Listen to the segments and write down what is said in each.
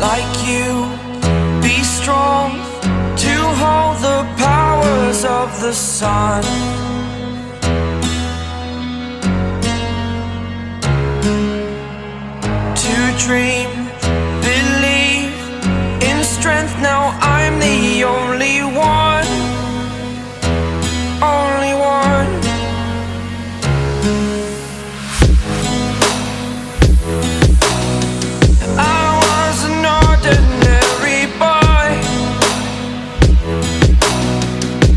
like you, be strong to hold the powers of the sun. To dream, believe in strength. Now I'm the only one, only one. I was an ordinary boy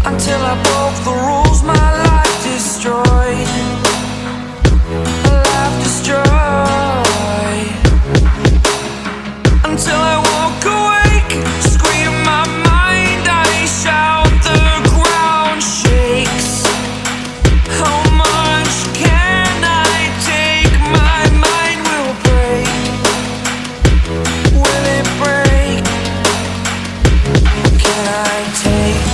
until I broke the rules. My life destroyed, life destroyed. Until I walk awake, scream my mind, I shout, the ground shakes. How much can I take? My mind will break. Will it break? Can I take?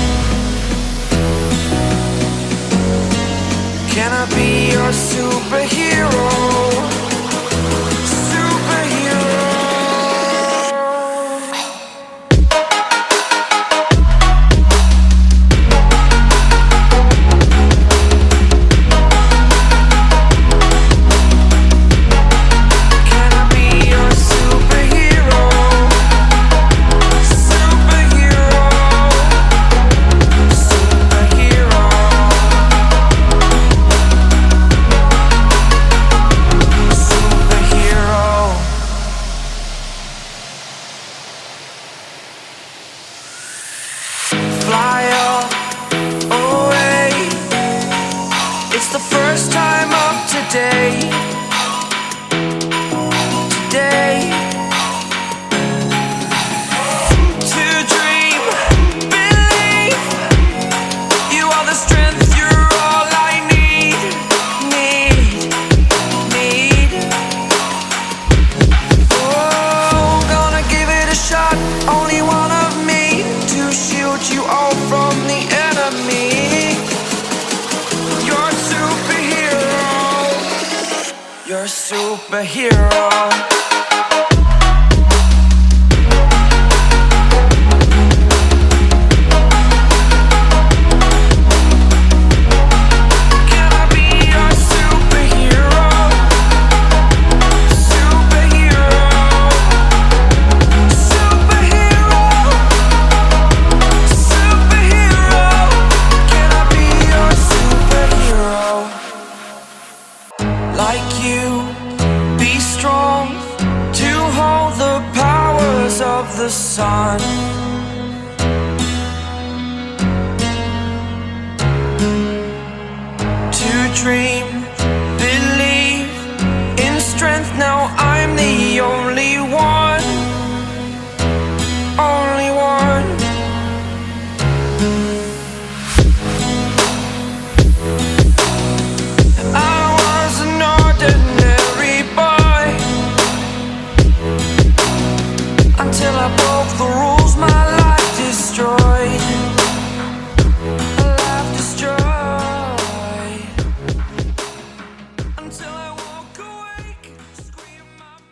Can I be your superhero? Fly away. It's the first time of today. Today. To dream, believe. You are the strength, you're all I need. Oh, gonna give it a shot. Only one of me to shield you all from the enemy. You're a superhero. You're a superhero. Can I be your superhero? Superhero. Superhero. Superhero. Can I be your superhero? Like you, be strong to hold the powers of the sun. To dream,